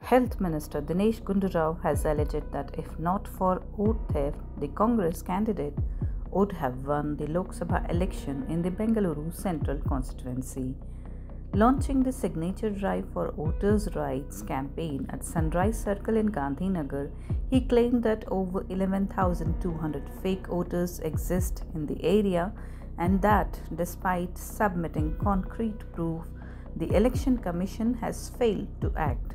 Health Minister Dinesh Gundurao has alleged that if not for vote theft, the Congress candidate would have won the Lok Sabha election in the Bengaluru Central constituency. Launching the signature drive for voters' rights campaign at Sunrise Circle in Gandhinagar, he claimed that over 11,200 fake voters exist in the area and that despite submitting concrete proof, the Election Commission has failed to act.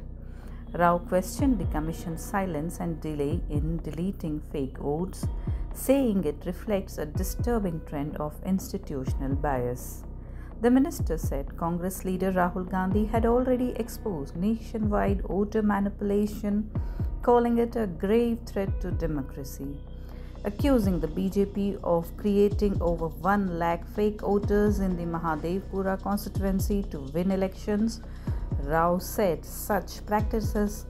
Rao questioned the Commission's silence and delay in deleting fake votes, saying it reflects a disturbing trend of institutional bias. The minister said Congress leader Rahul Gandhi had already exposed nationwide voter manipulation, calling it a grave threat to democracy. Accusing the BJP of creating over 1 lakh fake voters in the Mahadevpura constituency to win elections, Rao said such practices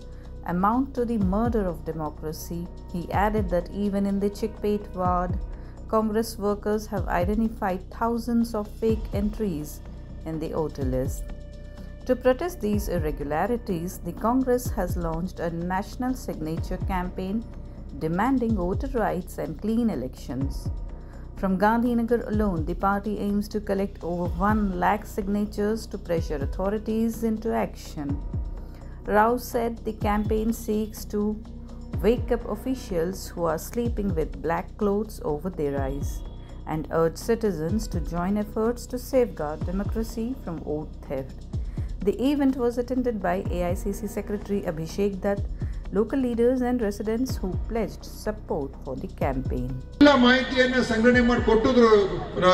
amount to the murder of democracy. He added that even in the Chickpet ward, Congress workers have identified thousands of fake entries in the voter list. To protest these irregularities, the Congress has launched a national signature campaign demanding voter rights and clean elections. From Gandhinagar alone, the party aims to collect over 1 lakh signatures to pressure authorities into action. Rao said the campaign seeks to wake up officials who are sleeping with black clothes over their eyes and urge citizens to join efforts to safeguard democracy from vote theft. The event was attended by AICC Secretary Abhishek Dutt, local leaders and residents who pledged support for the campaign. ಎಲ್ಲ ಮಾಹಿತಿಯನ್ನು ಸಂಗ್ರಹಣೆ ಮಾಡಿ ಕೊಟ್ಟಿದ್ರು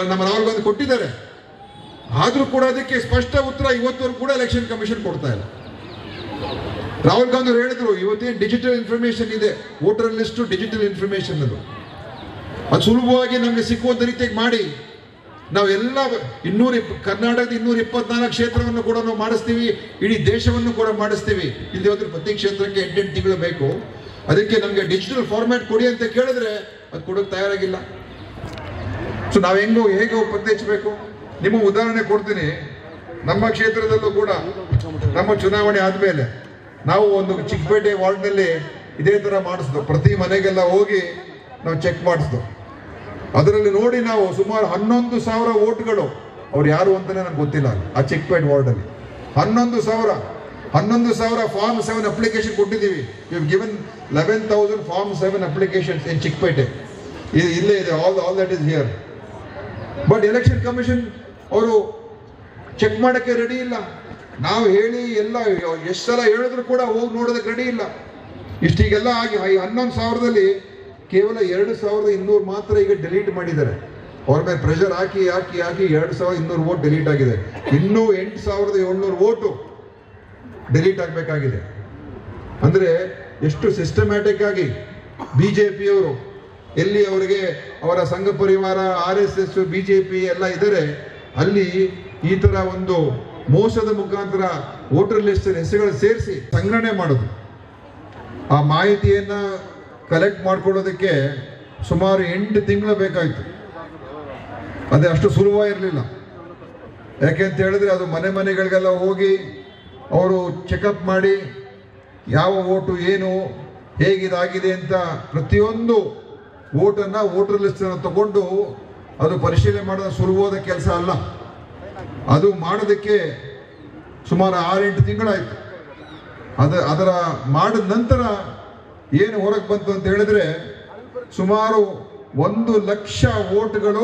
ನಮ್ಮ ರಾಹುಲ್ ಗಾಂಧಿ ಕೊಟ್ಟಿದ್ದಾರೆ. ಆದರೂ ಕೂಡ ಅದಕ್ಕೆ ಸ್ಪಷ್ಟ ಉತ್ತರ ಇವತ್ತವರೆಗೂ ಕೂಡ ಎಲೆಕ್ಷನ್ ಕಮಿಷನ್ ಕೊಡ್ತಾ ಇಲ್ಲ. ರಾಹುಲ್ ಗಾಂಧಿ ಹೇಳಿದ್ರು ಇವತ್ತೇನು ಡಿಜಿಟಲ್ ಇನ್ಫಾರ್ಮೇಶನ್ ಇದೆ, ವೋಟರ್ ಲಿಸ್ಟ್ ಡಿಜಿಟಲ್ ಇನ್ಫಾರ್ಮೇಶನ್ ಅದು ಸುಲಭವಾಗಿ ನಮಗೆ ಸಿಕ್ಕುವಂತ ರೀತಿಯಾಗಿ ಮಾಡಿ ನಾವೆಲ್ಲ ಕರ್ನಾಟಕದ 224 ಕ್ಷೇತ್ರವನ್ನು ಕೂಡ ನಾವು ಮಾಡಿಸ್ತೀವಿ, ಇಡೀ ದೇಶವನ್ನು ಕೂಡ ಮಾಡಿಸ್ತೀವಿ. ಇಲ್ಲಿ ಹೋದ್ರೆ ಪ್ರತಿ ಕ್ಷೇತ್ರಕ್ಕೆ 8 ತಿಂಗಳು ಬೇಕು. ಅದಕ್ಕೆ ನಮಗೆ ಡಿಜಿಟಲ್ ಫಾರ್ಮ್ಯಾಟ್ ಕೊಡಿ ಅಂತ ಕೇಳಿದ್ರೆ ಅದು ಕೊಡೋಕೆ ತಯಾರಾಗಿಲ್ಲ. ಸೊ ನಾವು ಹೇಗೆ ಪತ್ತೆ ಹಚ್ಚಬೇಕು? ನಿಮ್ಮ ಉದಾಹರಣೆ ಕೊಡ್ತೀನಿ. ನಮ್ಮ ಕ್ಷೇತ್ರದಲ್ಲೂ ಕೂಡ ನಮ್ಮ ಚುನಾವಣೆ ಆದಮೇಲೆ ನಾವು ಒಂದು ಚಿಕ್ಕಪೇಟೆ ವಾರ್ಡ್ನಲ್ಲಿ ಇದೇ ಥರ ಮಾಡಿಸಿದ್ವು. ಪ್ರತಿ ಮನೆಗೆಲ್ಲ ಹೋಗಿ ನಾವು ಚೆಕ್ ಮಾಡಿಸಿದ್ವು. ಅದರಲ್ಲಿ ನೋಡಿ ನಾವು ಸುಮಾರು 11,000 ವೋಟ್ಗಳು ಅವ್ರು ಯಾರು ಅಂತಾನೆ ನನಗೆ ಗೊತ್ತಿಲ್ಲ. ಆ ಚಿಕ್ಕಪೇಟೆ ವಾರ್ಡಲ್ಲಿ 11,000 ಫಾರ್ಮ್ 7 ಅಪ್ಲಿಕೇಶನ್ ಕೊಟ್ಟಿದ್ದೀವಿ. ಯು ಗಿವನ್ 11,000 ಫಾರ್ಮ್ 7 ಅಪ್ಲಿಕೇಶನ್ಸ್ ಇನ್ ಚಿಕ್ಕಪೇಟೆ. ಇಲ್ಲೇ ಇದೆ, all that is here. But election commission ಅವರು ಚೆಕ್ ಮಾಡೋಕ್ಕೆ ರೆಡಿ ಇಲ್ಲ. ನಾವು ಹೇಳಿ ಎಲ್ಲ ಎಷ್ಟು ಸಲ ಹೇಳಿದ್ರು ಕೂಡ ಹೋಗಿ ನೋಡೋದಕ್ಕೆ ರೆಡಿ ಇಲ್ಲ. ಇಷ್ಟೀಗೆಲ್ಲ ಆಗಿ 11,000ದಲ್ಲಿ ಕೇವಲ 2,200 ಮಾತ್ರ ಈಗ ಡಿಲೀಟ್ ಮಾಡಿದ್ದಾರೆ. ಅವ್ರ ಮೇಲೆ ಪ್ರೆಷರ್ ಹಾಕಿ 2,200 ವೋಟ್ ಡಿಲೀಟ್ ಆಗಿದೆ. ಇನ್ನೂ 8,700 ವೋಟು ಡಿಲೀಟ್ ಆಗಬೇಕಾಗಿದೆ. ಅಂದರೆ ಎಷ್ಟು ಸಿಸ್ಟಮ್ಯಾಟಿಕ್ ಆಗಿ ಬಿಜೆಪಿಯವರು ಎಲ್ಲಿ ಅವರಿಗೆ ಅವರ ಸಂಘ ಪರಿವಾರ RSS BJP ಎಲ್ಲ ಇದ್ದಾರೆ, ಅಲ್ಲಿ ಈ ಥರ ಒಂದು ಮೋಸದ ಮುಖಾಂತರ ವೋಟರ್ ಲಿಸ್ಟ್ ಹೆಸರುಗಳು ಸೇರಿಸಿ ಸಂಗ್ರಹಣೆ ಮಾಡೋದು. ಆ ಮಾಹಿತಿಯನ್ನ ಕಲೆಕ್ಟ್ ಮಾಡ್ಕೊಳ್ಳೋದಕ್ಕೆ ಸುಮಾರು 8 ತಿಂಗಳು ಬೇಕಾಯಿತು. ಅದೇ ಅಷ್ಟು ಸುಲಭ ಇರಲಿಲ್ಲ. ಯಾಕೆಂತ ಹೇಳಿದ್ರೆ ಅದು ಮನೆಗಳಿಗೆಲ್ಲ ಹೋಗಿ ಅವರು ಚೆಕಪ್ ಮಾಡಿ ಯಾವ ವೋಟು ಏನು ಹೇಗಿದಾಗಿದೆ ಅಂತ ಪ್ರತಿಯೊಂದು ವೋಟನ್ನು ವೋಟರ್ ಲಿಸ್ಟನ್ನು ತಗೊಂಡು ಅದು ಪರಿಶೀಲನೆ ಮಾಡೋದು ಸುಲಭವಾದ ಕೆಲಸ ಅಲ್ಲ. ಅದು ಮಾಡೋದಕ್ಕೆ ಸುಮಾರು 6-8 ತಿಂಗಳಾಯಿತು. ಅದರ ಮಾಡಿದ ನಂತರ ಏನು ಹೊರಗೆ ಬಂತು ಅಂತ ಹೇಳಿದ್ರೆ ಸುಮಾರು 1 ಲಕ್ಷ ವೋಟ್ಗಳು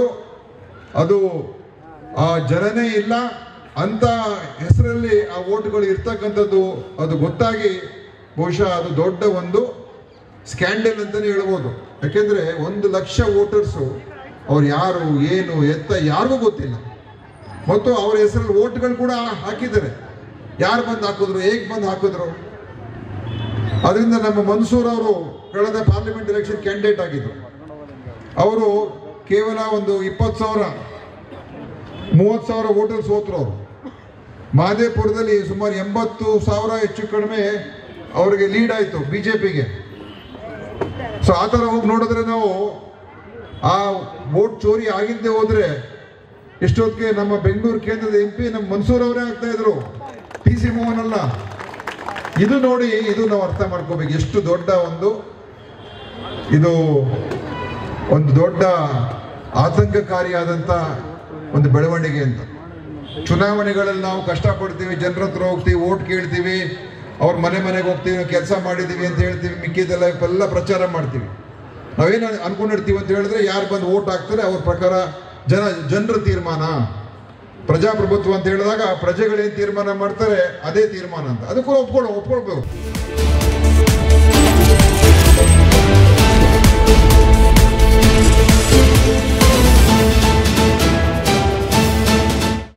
ಅದು ಆ ಜನನೇ ಇಲ್ಲ ಅಂತ ಹೆಸರಲ್ಲಿ ಆ ವೋಟ್ಗಳು ಇರ್ತಕ್ಕಂಥದ್ದು ಅದು ಗೊತ್ತಾಗಿ ಬಹುಶಃ ಅದು ದೊಡ್ಡ ಒಂದು ಸ್ಕ್ಯಾಂಡಲ್ ಅಂತಲೇ ಹೇಳ್ಬೋದು. ಯಾಕೆಂದರೆ 1 ಲಕ್ಷ ವೋಟರ್ಸು ಅವ್ರು ಯಾರು ಏನು ಎತ್ತ ಯಾರಿಗೂ ಗೊತ್ತಿಲ್ಲ. ಮತ್ತು ಅವರ ಹೆಸರಲ್ಲಿ ವೋಟ್ಗಳು ಕೂಡ ಹಾಕಿದ್ದಾರೆ. ಯಾರು ಬಂದು ಹಾಕಿದ್ರು, ಹೇಗೆ ಬಂದು ಹಾಕಿದ್ರು. ಅದರಿಂದ ನಮ್ಮ ಮನ್ಸೂರ್ ಅವರು ಕಳೆದ ಪಾರ್ಲಿಮೆಂಟ್ ಎಲೆಕ್ಷನ್ ಕ್ಯಾಂಡಿಡೇಟ್ ಆಗಿದ್ರು. ಅವರು ಕೇವಲ ಒಂದು 20,000 30,000 ವೋಟರ್ಸ್ ಸೋತರು. ಅವರು ಮಹದೇವಪುರದಲ್ಲಿ ಸುಮಾರು 80,000 ಹೆಚ್ಚು ಕಡಿಮೆ ಅವರಿಗೆ ಲೀಡ್ ಆಯಿತು BJPಗೆ. ಸೊ ಆ ಥರ ಹೋಗಿ ನೋಡಿದ್ರೆ ನಾವು ಆ ವೋಟ್ ಚೋರಿ ಆಗಿದ್ದೇ ಹೋದ್ರೆ ಎಷ್ಟೊತ್ತಿಗೆ ನಮ್ಮ ಬೆಂಗಳೂರು ಕೇಂದ್ರದ MP ನಮ್ಮ ಮನ್ಸೂರ್ ಅವರೇ ಆಗ್ತಾ ಇದ್ರು, PC ಮೋಹನ್ ಅಲ್ಲ. ಇದು ನೋಡಿ, ಇದು ನಾವು ಅರ್ಥ ಮಾಡ್ಕೋಬೇಕು, ಎಷ್ಟು ದೊಡ್ಡ ಇದು ಒಂದು ದೊಡ್ಡ ಆತಂಕಕಾರಿಯಾದಂಥ ಒಂದು ಬೆಳವಣಿಗೆ ಅಂತ. ಚುನಾವಣೆಗಳಲ್ಲಿ ನಾವು ಕಷ್ಟಪಡ್ತೀವಿ, ಜನರ ಹತ್ರ ಹೋಗ್ತೀವಿ, ಓಟ್ ಕೇಳ್ತೀವಿ, ಅವ್ರ ಮನೆಗೆ ಹೋಗ್ತೀವಿ, ಕೆಲಸ ಮಾಡಿದ್ದೀವಿ ಅಂತ ಹೇಳ್ತೀವಿ, ಮಿಕ್ಕಿದೆಲ್ಲ ಎಲ್ಲ ಪ್ರಚಾರ ಮಾಡ್ತೀವಿ. ನಾವೇನು ಅನ್ಕೊಂಡಿರ್ತೀವಿ ಅಂತ ಹೇಳಿದ್ರೆ, ಯಾರು ಬಂದು ಓಟ್ ಹಾಕ್ತಾರೆ ಅವ್ರ ಪ್ರಕಾರ ಜನರ ತೀರ್ಮಾನ. ಪ್ರಜಾಪ್ರಭುತ್ವ ಅಂತ ಹೇಳಿದಾಗ ಪ್ರಜೆಗಳೇನು ತೀರ್ಮಾನ ಮಾಡ್ತಾರೆ ಅದೇ ತೀರ್ಮಾನ ಅಂತ. ಅದಕ್ಕೂ ಒಪ್ಕೊಳ್ಬೇಕು.